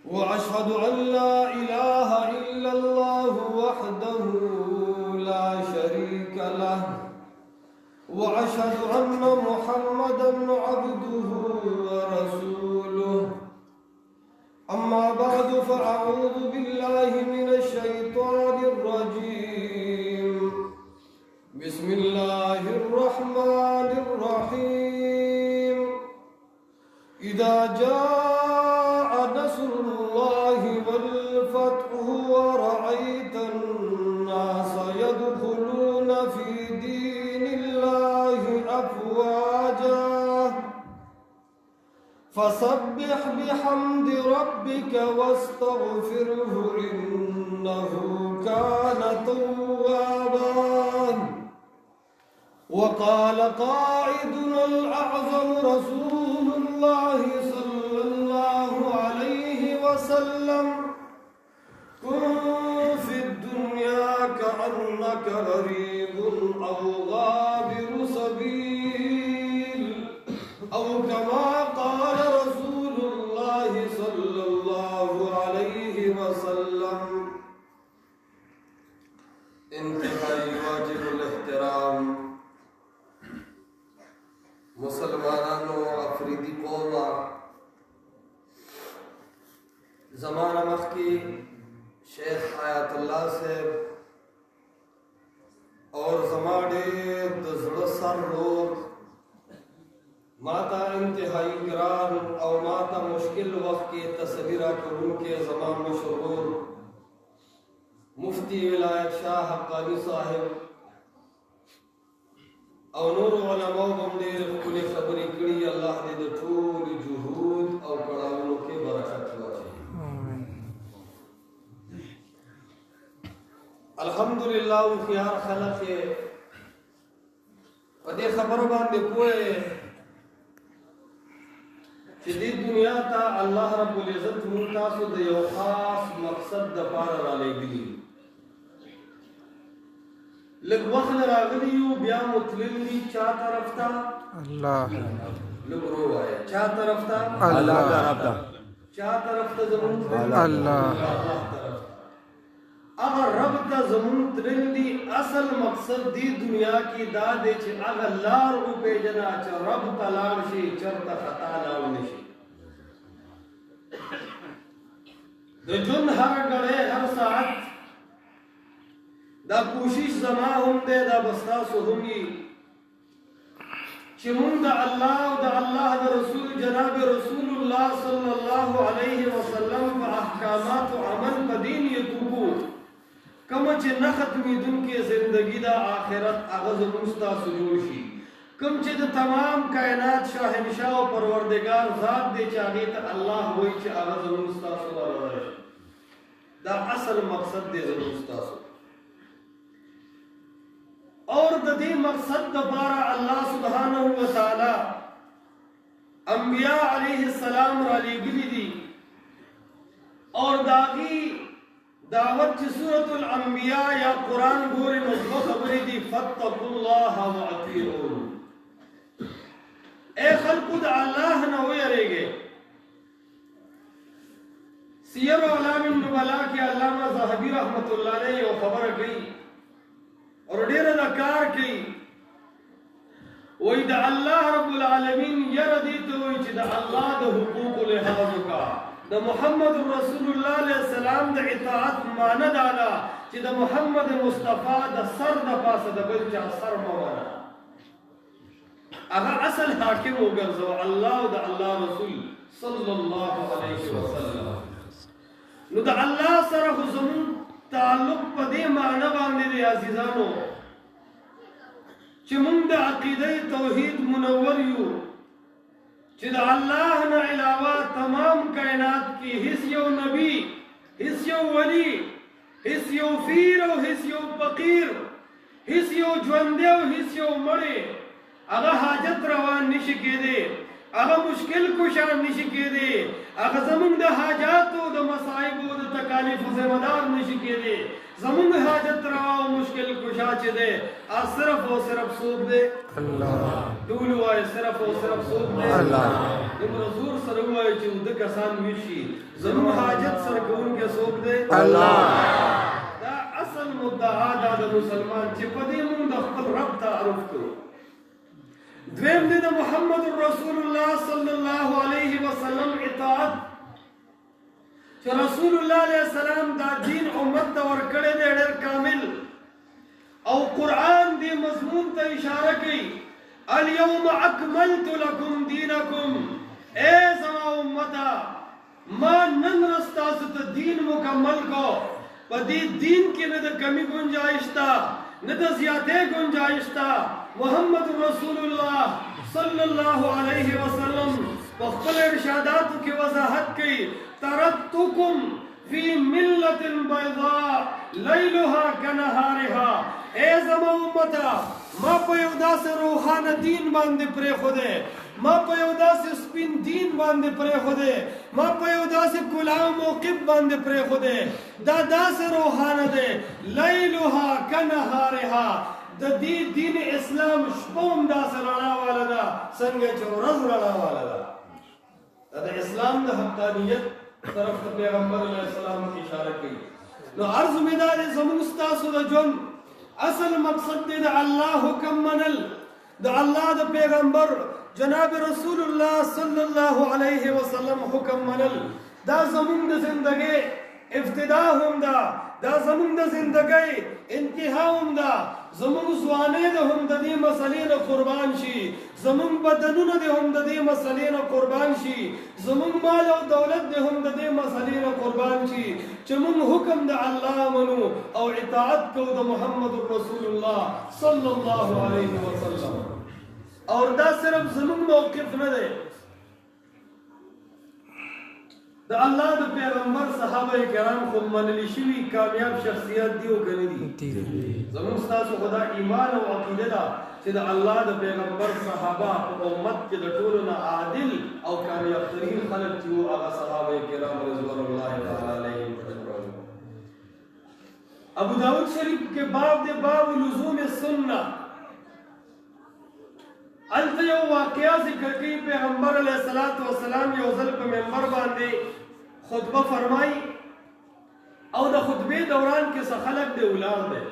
وأشهد أن لا إله إلا الله وحده لا شريك له وأشهد أن محمدا عبده ورسوله أما بعد فأعوذ بالله من الشيطان الرجيم بسم الله الرحمن الرحيم إذا جاء نصر الله والفتح ورأيت الناس يدخلون في دين الله أفواجا فسبح بحمد ربك واستغفره إنه كان توابا وقال قائدنا الأعظم رسول الله صلى الله عليه وسلم كن في الدنيا كأنك غريب أو غابر سبيل أو كما قال رسول الله صلى الله عليه وسلم. انتهائی واجب الاحترام مسلمانانو افریدی قوما زمانہ مخی شیخ آیات اللہ سے اور زمانے دزڑ سر روک ماتا انتہائی گران او ماتا مشکل وقت کی تصویرہ کرون کے زمان مشہور مفتی ولایت شاہ حقانی صاحب او نور علماء بمدیر کلی خبری کری اللہ دے دے ٹھول جہود او کڑاونوں کے برکت واچے الحمدللہ و خیار خلق و دے خبر باندے کوئے کہ دی دنیا تا اللہ رب العزت منتاسو دے یو خاص مقصد دا پارا را لے گلی لگ وقت راغلیو بیا مطللی چا طرف تا اللہ لگ رو آیا چا طرف تا اللہ طرف تا چا طرف تا زمون اللہ اگر رب تا زمون ترندی اصل مقصد دی دنیا کی دا دے چھ اگر لار او پہ جنا چھ رب تلار شی چرتا خطا لاؤنی شی دے جن ہر گڑے ہر ساعت دا کوشش زما هم دے دا بستاسو ہمگی چمون دا اللہ دا رسول جناب رسول اللہ صلی اللہ علیہ وسلم پا احکامات و عمل پا دین یتوبو کم چه نختمی دن کے زندگی دا آخرت اغز مستاسو جوشی کم چه دا تمام کائنات شاہنشاہ و پروردگار ذات دے چاہیتا اللہ ہوئی چه اغز مستاسو رضا دا اصل مقصد دے زمستاسو اور دی مقصد دبارہ اللہ سبحانہ وتعالی انبیاء علیہ السلام را لی گلی دی اور داغی دعوت چی سورة الانبیاء یا قرآن گوری نظبہ خبری دی فَاتَّقُوا اللَّهَ وَأَطِيعُونِ اے خلقو دا اللہ نہ ہوئے رہے سیر و علام النبلا کی علامہ ذہبی رحمت اللہ نے یہ خبر گئی اور دیر دا کار کی وہی دا اللہ رب العالمین یردیتو وہی چی دا اللہ دا حقوق لحاظو کا دا محمد رسول اللہ علیہ السلام دا اطاعت ماند آلا چی دا محمد مصطفیٰ دا سر دا پاس دا بلچا سر موانا اگر اصل حاکم ہو گرزو اللہ دا اللہ رسول صلی اللہ علیہ وسلم نو دا اللہ سر حضمون تعلق پا دے معنی باندے دے عزیزانو چی من دا عقیدہ توحید منور یو چی دا اللہ نا علاوہ تمام کائنات کی حس یو نبی حس یو ولی حس یو فیر و حس یو فقیر حس یو جوندے و حس یو مڑے اگا حاجت روان نشکے دے اگا مشکل کشان نشکے دے اگا زمان دا حاجاتو دا مسائبو دا تکالیف زمدار نشکے دے زمان حاجت روا و مشکل کشا چے دے صرف و صرف سوک دے دولو آئے صرف و صرف سوک دے دم رسول سر ہوئے چے دکا سان ویشی زمان حاجت دا اصل مدعا دا د مسلمان چې په دې موږ د خپل رب تعارف کوو. دویم دی د محمد رسول الله صلی الله علیه وسلم اطاعت، چې رسول الله علیه السلام دا دین امت ته ورکړی دی ډېر کامل، او قرآن دې مضمون ته اشاره کوي الیوم اکملت لکم دینکم. اے زما امتا ما نن ستاسو ته دین مکمل کو. په دې دین کې نه د کمی گنجائش تا نه د زیاتې گنجائش تا. محمد رسول الله صلی الله علیه وسلم په خپل ارشاداتو کې وضاحت کوي ترکتکم فی ملت بیضاء لیلها کنهارها. اے زما امتا ما په یو داسې روښانه دین باندې پرېښودی، ما په یو داسې سپین دین باندې پرېښودی، ما په یو داسې کلاه موقف باندې پرېښودی. دا داسې روښانه دی لیلها کنهارها. د دې دین اسلام شپه هم داسې رڼا واله ده څنګه چې ورځ رڼا واله ده. دا د اسلام د حقانیت طرف ته پیغمبر علیه السلام اشاره کوي. نو عرض مې دا دی زموږ ستاسو د ژوند اصل مقصد دی د الله حکم منل، د الله د پیغمبر جناب رسول الله صلی الله علیه وسلم حکم منل. دا زموږ د زندګۍ ابتدا هم ده، دا زموږ د زندګۍ انتها هم ده. زموږ ځوانۍ د هم د دې مسلې نه قربان شي، زموږ بدنونه د هم د دې مسلې نه قربان شي، زموږ مال او دولت د هم د دې مسلې نه قربان شي چې موږ حکم د الله منو او اطاعت کوو د محمد رسول الله صلی الله علیه وسلم. اور دا صرف زموږ موقف نه دی، د الله د پیغمبر صحابه کرام خو منلی شوي کامیاب شخصیت دی او که نه دي؟ زموږ ستاسو خو دا ایمان او عقیده ده چې د الله د پیغمبر صحابه په امت کې د ټولو نه عادل او کامیاب ترین خلک چې وو هغه صحابه کرام رضوان الله تعالی علیهم اجمعین. ابو داود شریف کې باب دی باب لزوم السنه. الته یو واقعه ذکر کوي پیغمبر علیه السلام یو ځل په منبر باندې خطبه فرمایي او د خطبې دوران کې څه خلک دی ولاړ دی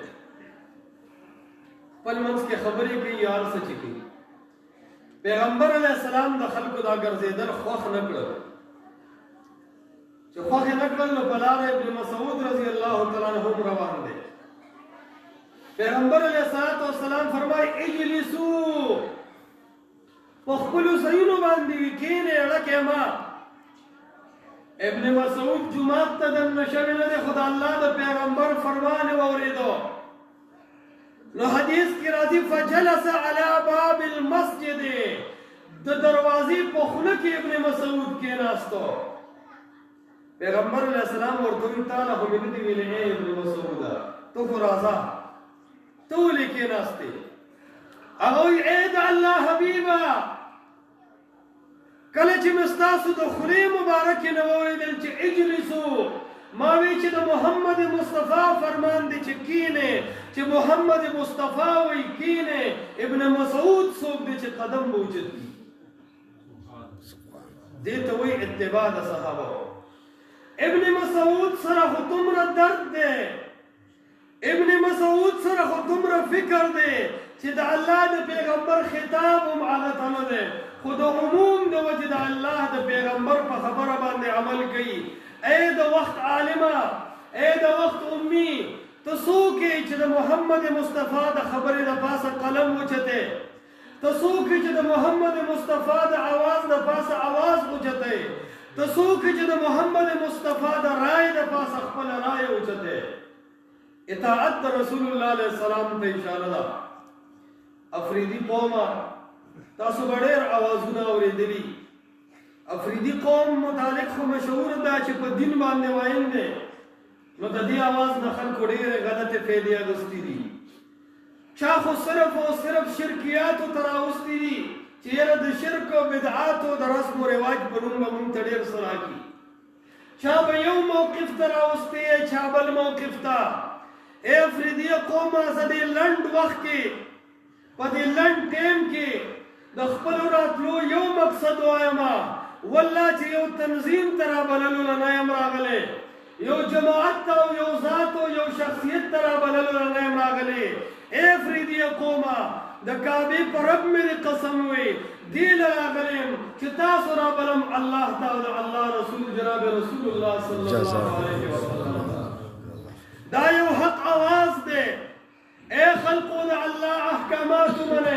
خپل منځ کې خبرې کوي یار څه چې کوي. پیغمبر علیه السلام د خلکو دا ګرځېدل خوښ نه کړل. چې خوښ یې نه کړل نو په لاره ابن مسعود رضی الله تعالی عنه روان دی. پیغمبر علیه السلام فرمایي اجلسو، په خپلو ځایونو باندې کښېنئ اړکې مه. ابن مسعود جومات ته دننه شوی نه دی خو د الله د پیغمبر فرمان یې واورېدو. نو حدیث کې راځي فجلس علی باب المسجد، د دروازې په خوله کې ابن مسعود کېناستو. پیغمبر علیه السلام ورته وویل تا له خو مې نه دي ویلي ای ابن مسعوده ته خو راځه ته ولې کېناستې؟ هغه وایي ای د الله حبیبه کله چې مې ستاسو د خولې مبارکې نه واورېدل چې اجلسو، ما وی چې د محمد مصطفی فرمان دی چې کینې، چې محمد مصطفی وی کینې. ابن مسعود څوک دی چې قدم موجود دی؟ دې ته وی اتباع د صحابه. ابن مسعود سره خو دومره درد دی، ابن مسعود سره خو دومره فکر دی چې د الله د پیغمبر خطاب هم هغه نه دی خو د عموم د وجې د الله د پیغمبر په خبره باندې عمل کوي. اے د وخت عالمه، اے د وخت امي، ته څوک یې چې د محمد مصطفی د خبرې د پاسه قلم اوچتې؟ ته څوک یې چې د محمد مصطفی د اواز د پاسه اواز اوچتې؟ ته څوک یې چې د محمد مصطفی د رای د پاسه خپل رای اوچتې؟ اطاعت د رسول الله علیه السلام ته اشاره ده. افریدي قومه تاسو به ډېر اوازونه اورېدلي. افریدي قوم متعلق خو مشهور ده چې په دین باندې وایم دی. نو د دې اواز نه خلکو ډېرې غلطې فایدې اخیستې دي. چا خو صرف او صرف شرکیاتو ته راوستي دي چې یاره د شرک او بدعاتو د رسم و رواج په نوم به مونږ ته ډېر څه راکړي. چا به یو موقف ته راوستي چا بل موقف ته. اے افریدي قومه زه دې لنډ وخت کې په دې لنډ ټایم کې د خپلو راتلو یو مقصد وایم والله چې یو تنظیم ته رابللو نه یم راغلی، یو جماعت تا یو ذات او یو شخصیت ترا بلل رنیم راغلی اے فریدی قوما د کعبه پر رب مې قسم وي دی راغلیم چې تاسو را بلم الله تعالی الله رسول جناب رسول الله صلی الله علیه وسلم دا یو حق आवाज دی اے خلقو د الله احکامات منه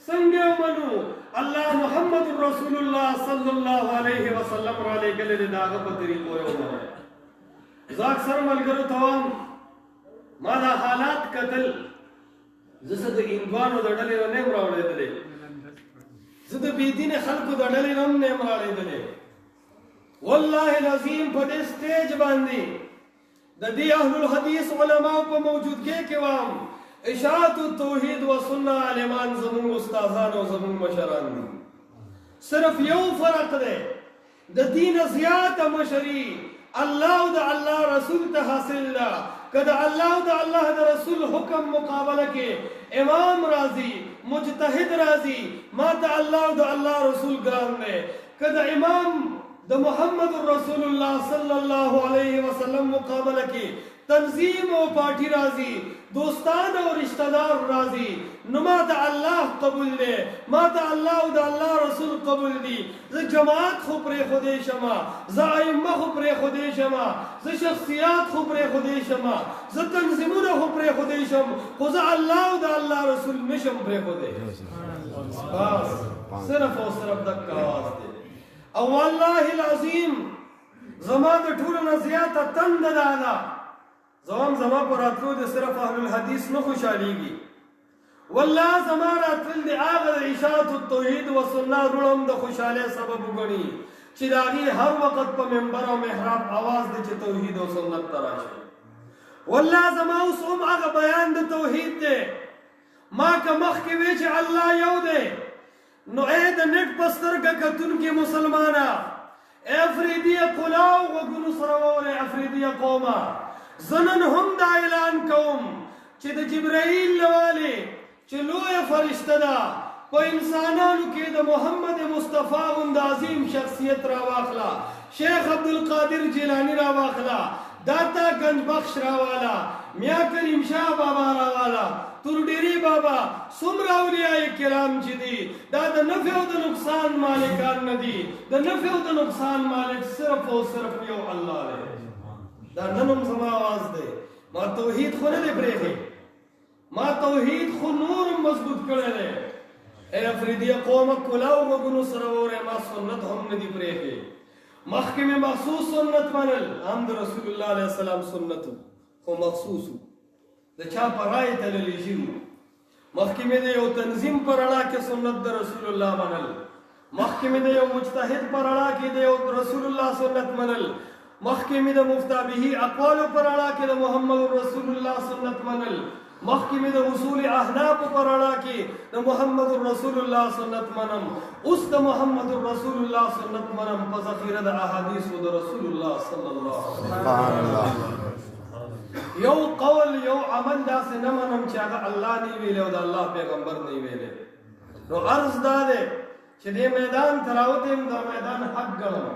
څنګه منو الله محمد رسول الله صلی الله علیه وسلم را لګل داغه په طریقو یو منه زاک سر ملګرو توام ما دا حالات قتل زه د انوانو د ډلې نه راوړېدلې زه د بيدین خلکو د ډلې نه راوړېدلې والله العظیم په دې سټیج باندې د دې اهل الحديث علماء په موجودګۍ کې وام اشاعت التوحید و سنت عالمان زمون استادان او زمون مشران دي صرف یو فرق دی د دین زیات مشری الله او د الله رسول ته حاصل ده کله الله او د الله د رسول حکم مقابله کې امام راضي مجتهد راضي ما ته الله او د الله رسول ګران نه کله امام د محمد رسول الله صلی الله علیه وسلم مقابله کې تنظیم او پارٹی راضی دوستان او رشتہ دار راضی نو ما ته الله قبول دی ما ته الله او د الله رسول قبول دی زه جماعت خو پرې خودی شمه زه ائمه خو پرې خودی شمه زه شخصیات خو پرې خودی شمه زه تنظیمونه خو پرې خودی شم خو زه الله او د الله رسول نشم پرې خودی بس صرف او صرف دک आवाज دی او والله العظیم زما د ټولو نه زیاته تند ده زما پر راتلو د صرف اهل الحديث نه خوشاليږي والله زما راتل د هغه اشاعت التوحید و سنت رولم د خوشاله سبب وګڼي چې داغي هر وخت په منبر او محراب आवाज د چې توحید او سنت تراشي والله زما اوس هم هغه بیان د توحید دی ما که مخ کې وی چې الله یو دی نو اې د نت پسترګه کتون کې مسلمانا افریدی قلاو وګونو سره وره افریدی قومه زنن هم دا اعلان کوم چې د جبرائیل لواله چې لوی فرشته ده په انسانانو کې د محمد مصطفی غوند عظیم شخصیت را واخلا شیخ عبدالقادر جیلانی را واخلا داتا گنج بخش را والا میاں کریم شاہ بابا را والا تورډيري بابا څومره اولیاء کرام چې دي دا د نفع او د نقصان مالکان نه دي د نفع او د نقصان مالک صرف او صرف یو الله دی دا ننم زما आवाज دی ما توحید خو نه پرېږي ما توحید خو نور مضبوط کړی دی اے افریدی قوم کلاو وګونو سره وره ما سنت هم نه دی پرېږي مخکې مې مخصوص سنت منل هم د رسول الله علیه السلام سنت خو مخصوص د چا په رائے تللی شي مخکې مې د یو تنظیم پر اړه کې سنت د رسول الله منل مخکې مې د یو مجتهد پر اړه کې د یو رسول الله سنت منل مخکې مې د مفتابه اقوال پر اړه کې د محمد رسول الله سنت منل مخکې مې د اصول احناف پر اړه کې د محمد رسول الله سنت منم اوس د محمد رسول الله سنت منم په ذخیره د احادیث د رسول الله صلی الله علیه وسلم یو قول یو عمل داسې نه منم چې هغه الله نه ویلی او د الله پیغمبر نه ویلی نو عرض دا دی چې دې میدان ته راوتم دا میدان حق ګڼم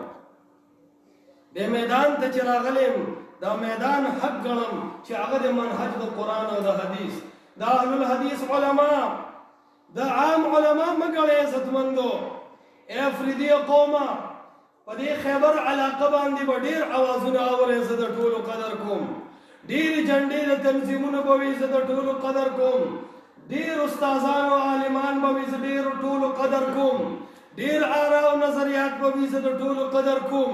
د میدان ته چې راغلم دا میدان حق ګڼم چې هغه د منهج د قرآن او د حدیث د اهل الحدیث علما د عام علما مګړې عزتمندو اے افریدی قومه په دې خیبر علاقه باندې به ډېر اوازونه اورې زه د ټولو قدر کوم ډېرې جنډې د تنظیمونه به وي زه د ټولو قدر کوم ډېر استادان او عالمان به وي زه ډېر ټولو قدر کوم ډېر آرا او نظریات به وي زه د ټولو قدر کوم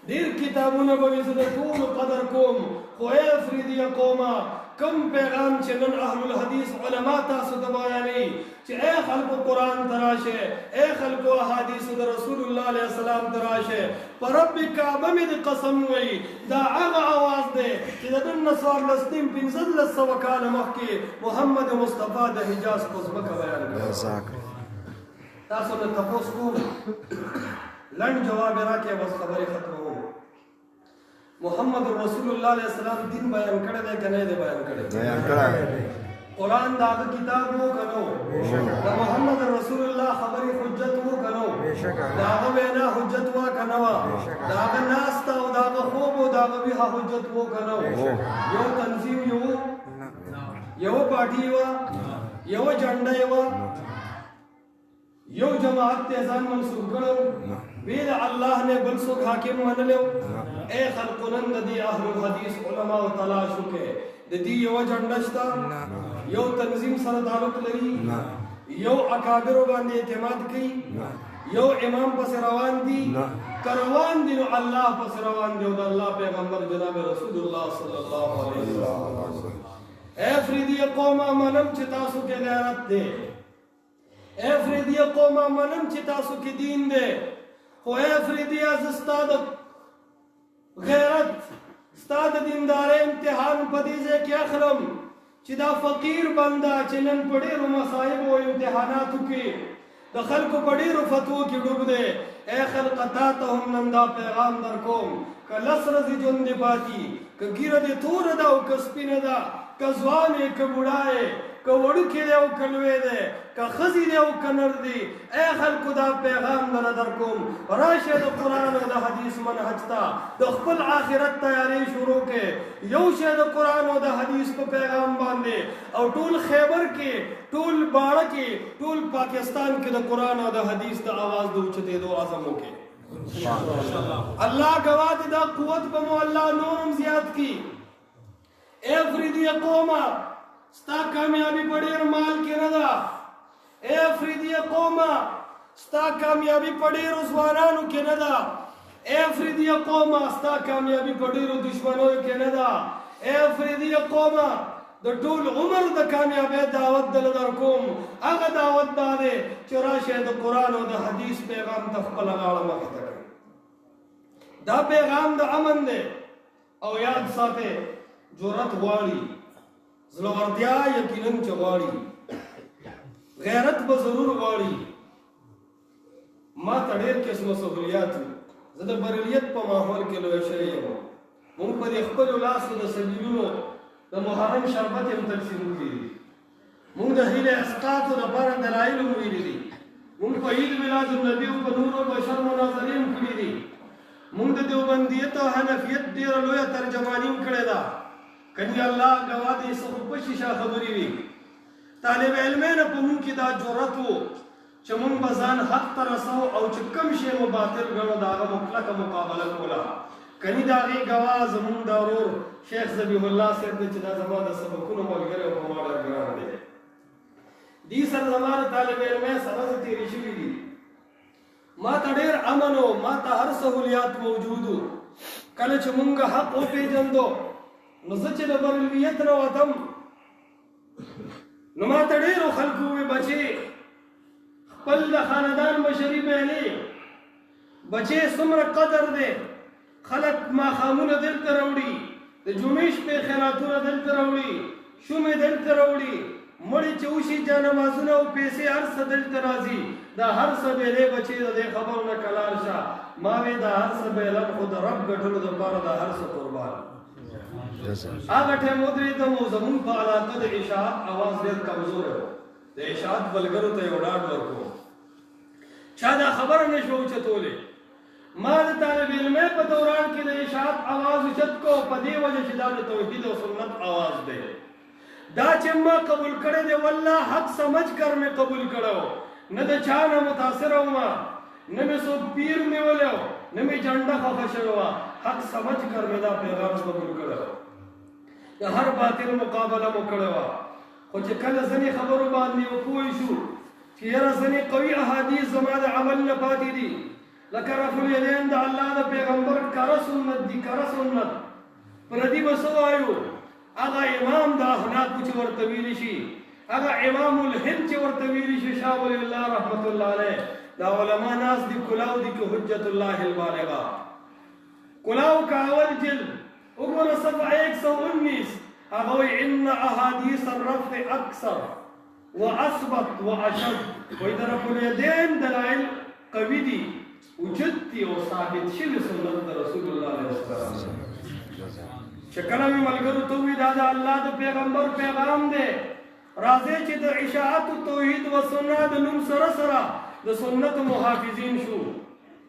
ډېر کتابونه به وي زه د ټولو قدر کوم خو اے افریدی قومه کم پیغام چې نن اهل الحدیث علما تاسو ته بیانوي چې اے خلکو قرآن تراشه اے خلکو احادیث د رسول الله علیه السلام تراشه پر رب کعبه مې د قسم وایي دا هغه آواز دی چې د نن څوارلس نیم پنځلس سوه کاله مخکې محمد مصطفی د حجاز په ځمکه بیان کړی تاسو ته تپوس کوم لنډ جواب راکړئ بس خبرې ختموم محمد رسول الله علیه السلام دین بیان کړی دی که نه دی بیان کړی قرآن دا هغه کتاب وو که نه د محمد رسول الله خبرې حجت وو که نه د هغه وینا حجت وه که نه وه د هغه ناسته او د هغه خوب او د هغه به حجت وو کنه یو تنظیم یو پارټي وا یو جنډه وا یو جماعت ته ځان منسوب کړو بيد الله نے بل څوک حاکم منلو اے خلقنن د دې اهل الحديث علما او تلاشو کې د دې یو جنډه شتا یو تنظیم سره تعلق لري یو اکابر باندې اعتماد کوي یو امام پس روان دي کروان دي نو الله پس روان دي او د الله پیغمبر جناب رسول الله صلی الله علیه وسلم اے فریدی قوم منم چې تاسو کې غیرت ده اے فریدی قوم منم چې تاسو کې دین ده خو اے فریدی از استاد غیرت استاد دیندار امتحان پدیزه کې اخلم چې دا فقیر بندا چې نن په ډېرو مصائب او امتحاناتو کې د خلکو په ډېرو فتوو کې ډوب دی اے خلق تا ته هم نن دا پیغام در کوم که لس ورځې ژوند دې پاتې که ږیره دې توره ده او که سپینه ده که ځوان یې که بوډا یې که وړوکی دی او که لوی دی که ښځې دی او که نر دی اے خلکو دا پیغام دله در کوم راشئ د قرآن او د حدیث منهج ته د خپل آخرت تیاری شروع کې یو شی د قرآن او د حدیث په پیغام باندې او ټول خیبر کې ټول باړه کې ټول پاکستان کې د قرآن او د حدیث د آواز د اوچتېدو عزم وکړي الله گواه دی دا قوت به مو الله نورم زیات کی اے فریدی قومه ستا کامیابی په ډېر مال کې نه ده اے فریدی قومه ستا کامیابی په ډېرو ځوانانو کې نه ده اے فریدی قومه ستا کامیابی په ډېرو دشمنانو کې نه ده اے فریدی قومه د ټول عمر د کامیابی دعوت دل در کوم هغه دعوت دا دی چې راشئ د قرآن او د حدیث پیغام ته خپله غاړه مخې ته کړئ دا پیغام د امن دی او یاد ساتئ جرأت غواړي زړورتیا یقینا چې غواړي غیرت به ضرور غواړي ما ته ډېر قسمه سهولیات زه د بریلیت په ماحول کې لوی شوی یم موږ په دې خپلو لاسو د سبیلونو د محرم شربت هم تقسیم کړي دي موږ د هیلې اسقاطو لپاره دلایل هم ویلي دي موږ په عید میلاد النبي او په نورو بشر مناظرې هم کړي دي موږ د دیوبندیت او حنفیت ډېره لویه ترجماني هم کړې ده کنی الله گواه دی څه په شیشه خبرې وي طالب علمانو په موږ کې دا جرأت و چې موږ به ځان حق ته رسو او چې کوم شی مو باطل ګڼو د هغه مطلقه مقابله کوله کنی د هغې ګواه زموږ دا ورور شیخ ذبیح الله صاحب دی چې دا زما د سبقونو ملګری او په ما ډېر ګران دی دې سره زما د طالب علمان سره څه تېرې شوي دي ما ته ډېر امن و ما ته هر سهولیات موجود و کله چې موږ حق وپېژندو نو زه چې د بریلویت نه وتم نو ما ته ډېرو خلکو وویل بچې خپل د خاندان مشري بیانې بچې څومره قدر دی خلک ماښامونه دلته راوړي د جمعې شپې خیراتونه دلته راوړي شومې دلته راوړي مړي چې وشي جانمازونه او پیسې هر څه دلته راځي دا هر څه بیلې بچې د دې خبرو نه کلار شه ما وې دا هر څه بیلم خو د رب ګټلو دپاره دا هر څه قربان هغه ټایم ودرېدم او زموږ په علاقه د اشاعت اواز ډېر کمزوری و د اشاعت ملګرو ته یو ډاډ ورکوم چا دا خبره نه شو اوچتولی ما د طالب علمۍ په دوران کې د اشاعت اواز اوچت کو په دې وجه چې دا د توحید او سنت اواز دی دا چې ما قبول کړی دی والله حق سمجھ کر مې قبول کړو نه د چا نه متاثر وم نه مې څوک پیر نیولی و نه مې جنډه خوښه شوې وه حق سمجھ کر مې دا پیغام قبول کړی د هر باطل مقابله مو کړې وه خو چې کله ځینې خبرو باندې وپوه شو چې یاره ځینې قوي احادیث زما د عمل نه پاتې دي لکه رفع الیدین د الله د پیغمبر کره سنت دي کره سنت پردي به څه وایو هغه امام د احنافو چې ورته ویلی شي هغه امام الهند چې ورته ویلی شي شاه ولی الله رحمت الله علیه دا علما ناس دي کلاو دي که حجت الله البالغه کلاو کا اول جلد وګوره صفحه 119 هغه وایي ان احادیث الرفع اکثر واثبت واشد وایي د رفع الیدین دلایل قوي دي اوجد دي او ثابت شوي سنت د رسول الله علیه وسلم چې کله مې ملګرو ته ووایي دا د الله د پیغمبر پیغام دی راځئ چې د اشاعت توحید و سنت د نوم سره سره د سنت محافظین شو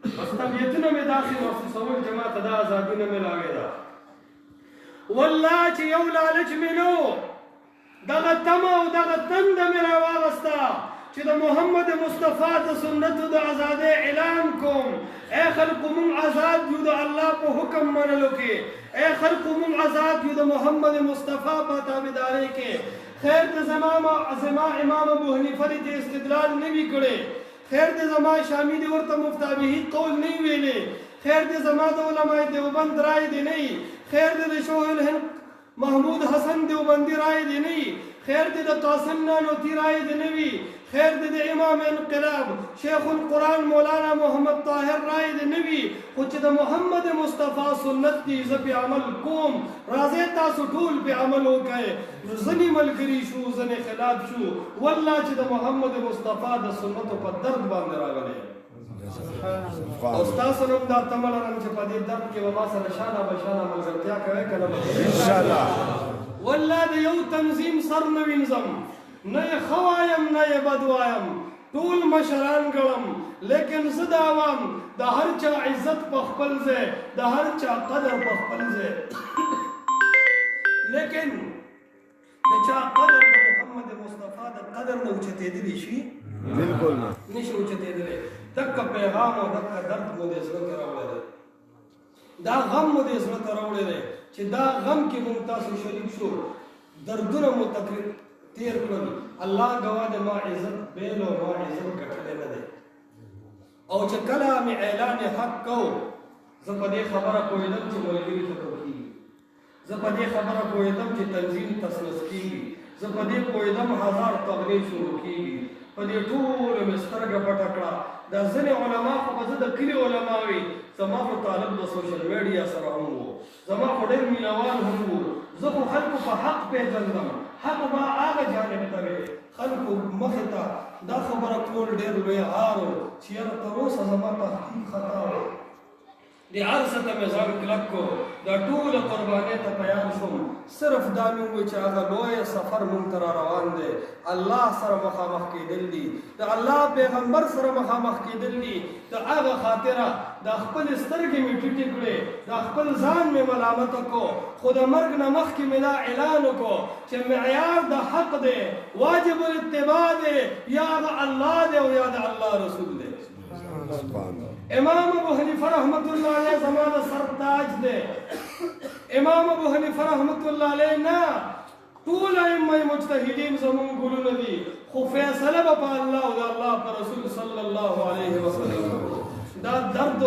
بس طبیعتونه مې داسې محسوسول چې ما ته دا ازادي نه ملاوې ده. والله چې یو لالچ مې نو دغه تمه او دغه تنده مې راواغسته چې د محمد مصطفی د سنتو د ازادۍ اعلان کوم. ای خلکو مونږ آزاد یو د الله په حکم منلو کې. ای خلکو مونږ آزاد یو د محمد مصطفی په تابعدارۍ کې. خیر د زما امام ابو حنیفه دې استدلال نه وي کړی. خیر د زما شامی دې ورته مفتابهی قول نه ویلې. خیر د زما د علماء دیوبند رائے دې نه. خیر د شیخ الهند محمود حسن دیوبندی رائے دې نه. خیر د قاسم نانوتی رائے دې نه وي. خیر د امام انقلاب شیخ القرآن مولانا محمد طاهر رائے دې نه وي. خو چې د محمد مصطفی سنت دي زه پې عمل کوم. راځئ تاسو ټول پې عمل وکئ. ځنې ملګري شو ځنې خلاف شو. والله چې د محمد مصطفی د سنتو په درد باندې راغلی او ستاسو نوم دا تمه لرم چې په دې درد کې به ما سره شانه بشانه ملګرتیا کوئ که نه انشاءالله. والله د یو تنظیم سر نه وینځم، نه یې ښه وایم نه یې بد وایم، ټول مشران ګڼم، لیکن زه دا وایم د هر چا عزت په خپل ځای، د هر چا قدر په خپل ځای، لیکن د چا قدر د محمد مصطفی د قدر نه اوچتېدلی شي؟ بالکل نه نشي اوچتېدلی. دغه پیغام او دغه درد مو دې زړه کې راوړی دی، دا غم مو دې زړه ته راوړی دی چې دا غم کې موږ تاسو شریک شو، دردونه مو تیر کړل. الله ګواه دی ما عزت بیل او ما عزت ګټلی نه دی. او چې کله مې اعلان حق کو زه په دې خبره پوهېدم چې ملګري ختم کېږي، زه په دې خبره پوهېدم چې تنظیم تسلس کېږي، زه په دې پوهېدم 1000 تغلې شروع کېږي. په دې ټولو مې سترګه پټه کړه. دا ځینې علما خو به زه د کلي علما وي، زما خو طالب د سوشل میډیا سره هم وو، زما خو ډېر مینوال هم وو. زه خو خلکو په حق پیژندم، حق به هغه جانب ته وي، خلکو مخې ته دا خبره کول ډېر لوی عار و چې یاره تر اوسه زما تحقیق خطا و. د هر څه ته مې ځان کلک کړو، دا ټوله قربانۍ ته تیار شوم. صرف دا مې ووایي چې هغه لوی سفر موږ ته را روان دی، الله سره مخامخ کېدل دي، د الله پیغمبر سره مخامخ کېدل دي. د هغه خاطره دا خپلې سترګې مې ټیټې کړې، دا خپل ځان مې ملامته کړو، خو د مرګ نه مخکې مې دا اعلان وکړو چې معیار د حق دی، واجب الاتباع دی، یا هغه الله دی او یا د الله رسول دی. امام ابو حنیفه رحمت الله علیه زما د سر تاج دی. امام ابو حنیفه رحمت الله علیه نه ټول ائمه مجتهدین زمونږ ګلونه دي، خو فیصله به په الله او د الله په رسول صلی الله علیه وسلم. دا درد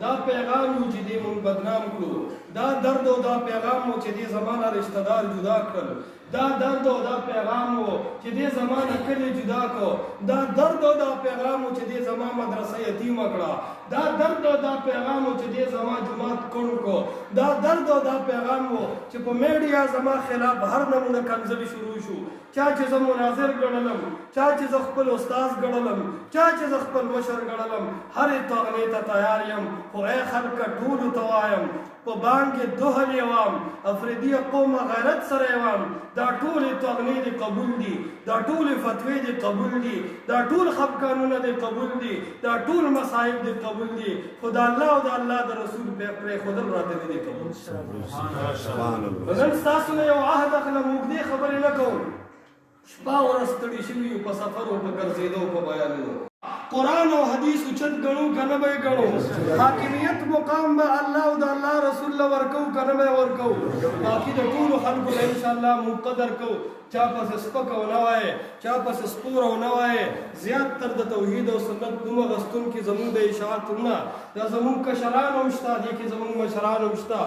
دا پیغام و چې دې مونږ بدنام کړو، دا درد او دا پیغام و چې دې زمانه رشتہ دار جدا کړل، دا درد او دا پیغام و چې دې زمانه کلی جدا کو، دا درد او دا پیغام و چې دې زما مدرسه یتیمه کړه، دا درد او دا پیغام و چې دې زما جماعت کڼ کو، دا درد او دا پیغام و چې په میډیا زما خلاف هر نمونه کنځلې شروع شو، چا چې زه مناظر ګڼلم، چا چې زه خپل استاد ګڼلم، چا چې زه خپل مشر ګڼلم، هرې طغنې ته تیار یم. خو ای خلکه ټولو ته وایم په باندې دوهل یې وام، افریدي قومه غیرت سره یې وام، دا ټولې طغنې دې قبول دي، دا ټولې فتوې دې قبول دي، دا ټول خفګانونه دې قبول دي، دا ټول مصائب دې قبول دي، خو د الله او د الله د رسول پرېښودل راته نه دي قبول. نن ستاسو نه یو عهد اخلم، اوږدې خبرې نه کوم، شپه ورځ ستړي شوي یو په سفر او په ګرځېدو په بیانونو. قرآن او حدیث اوچت ګڼو که نه به یې ګڼو، حاکمیت مقام به الله او د الله رسول له ورکوو که نه به یې ورکوو، باقي د ټولو خلکو له انشاءالله موږ قدر کوو. چا پسې سپک او نه وایې، چا پسې سپور او نه وایې، زیات تر د توحید او سنت نوم اخیستونکي زموږ د اشاعت نه دا زموږ کشران هم شته، دې کې زموږ مشران هم شته،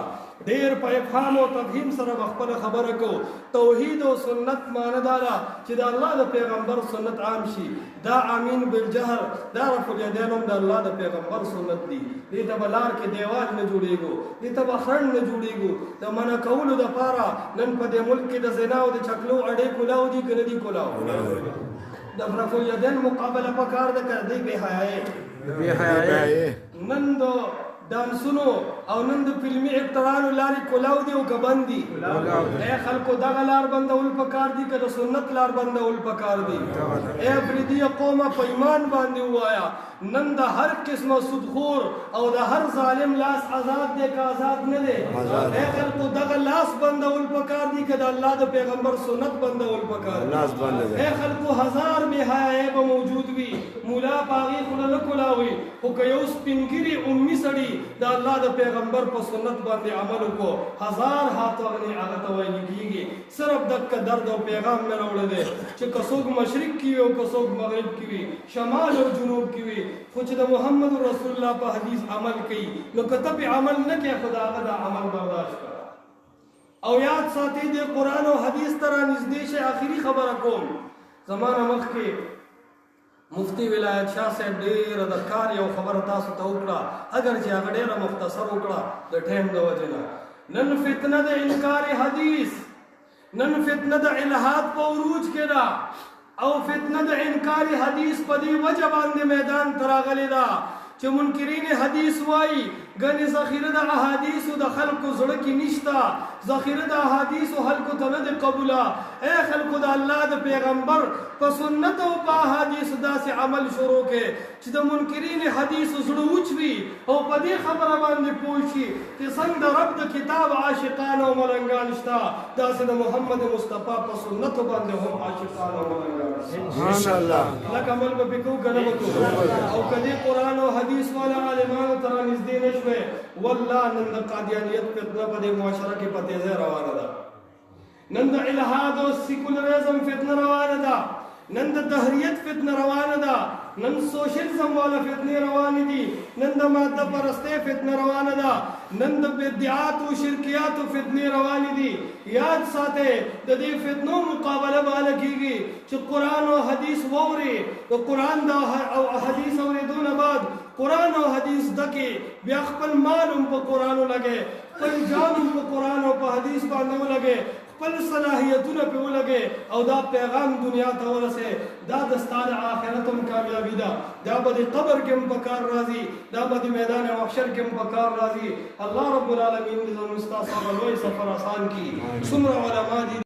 ډېر په افهام او تفهیم سره به خپله خبره کوو. توحید او سنت معنی دا ده چې د الله د پیغمبر سنت عام شي، دا امین بالجهر، دا رفع الیدین هم د الله د پیغمبر سنت دي. دې ته به لار کې دیوال نه جوړېږو، دې ته به خنډ نه جوړېږو. د منع کولو دپاره نن په دې ملک کې د زنا او د چکلو اډې کولاو دي که نه دي کولاو؟ د رفع الیدین مقابله پکار ده که دی بې حیایي؟ نن د ډانسونو او نن د فلمي اکټرانو لارې کولاو دي او که بند دي؟ ای خلکو دغه لار بندول پکار دي که د سنت لار بندول پکار دي؟ ای افریدي قومه په ایمان باندې ووایه نن د هر قسمه سودخور او د هر ظالم لاس آزاد دی که آزاد نه دی؟ ای خلکو دغه لاس بندول پکار دي که د الله د پیغمبر سنت بندول پکار دي؟ ای خلکو هزار بې حیایۍ به موجود وي مولا په هغې خوله نه کولاوي خو که یو سپین ږیري امي سړي د الله د پیغمبر په سنت باندې عمل وکړو هزار هاتغني هغه ته ویل کېږي صرف دغه درد او پیغام مې راوړی دی چې که څوک مشرق کې وي او که څوک مغرب کې وي شمال او جنوب کې وي خو چې د محمد رسول الله په حدیث عمل کوي نو که ته پې عمل نه کوې خو د هغه د عمل برداشت کړه او یاد ساتئ د قرآن او حدیث ته رانږدې شئ آخري خبره کوم زمانه مخکې مفتی ولایت شاه صاحب ډېره د کار یو خبره تاسو ته وکړه اگر چې هغه ډېره مختصر وکړه د ټایم د وجې نه نن فتنه د انکار حدیث نن فتنه د الحاد په عروج کې ده او فتنه د انکار حدیث په دې وجه باندې میدان ته راغلې ده چې منکرین حدیث وایي ګنې ذخیره د احادیثو د خلکو زړه کې نشته ذخیره د احادیثو خلکو ته نه ده قبوله ای خلکو د الله د پیغمبر په سنت او په احادیثو داسې عمل شروع کړي چې د منکرین حدیثو زړه وچ وي او په دې خبره باندې پوه شي چې څنګه د رب د کتاب عاشقان او ملنګان شته داسې د محمد مصطفی په سنتو باندې هم عاشقان او ملنګان شته انشاءالله لکه عمل به پکې وکړو که نه وکړو او که دې قرآن او حدیث والا عالمانو ته رانږدې نه شوې والله نن د قادیانیت فتنه په دې معاشره کې په تیزۍ روانه ده نن د الحاد او سیکولرزم فتنه روانه ده نن د دهریت فتنه روانه ده نن سوشلیزم والا فتنې روانې دي نن د ماده پرستۍ فتنه روانه ده نن د بدعات او شرکیاتو فتنې روانې دي یاد ساتئ د دې فتنو مقابله به هله کېږي چې قرآن او حدیث واوري د قرآن او حدیث اورېدو نه بعد قرآن او حدیث دکې بیا خپل مال هم په قرآن ولګئ خپل جان هم په قرآن او په حدیث باندې ولګئ خپل صلاحیتونه پې ولګئ او دا پیغام دنیا ته ورسئ دا د ستا د آخرت هم کامیابي ده دا به د قبر کې هم په کار راځي دا به د میدان محشر کې هم په کار راځي الله رب العالمین دې زموږ ستاسو هغه لوی سفر آسان کړي څومره علما دي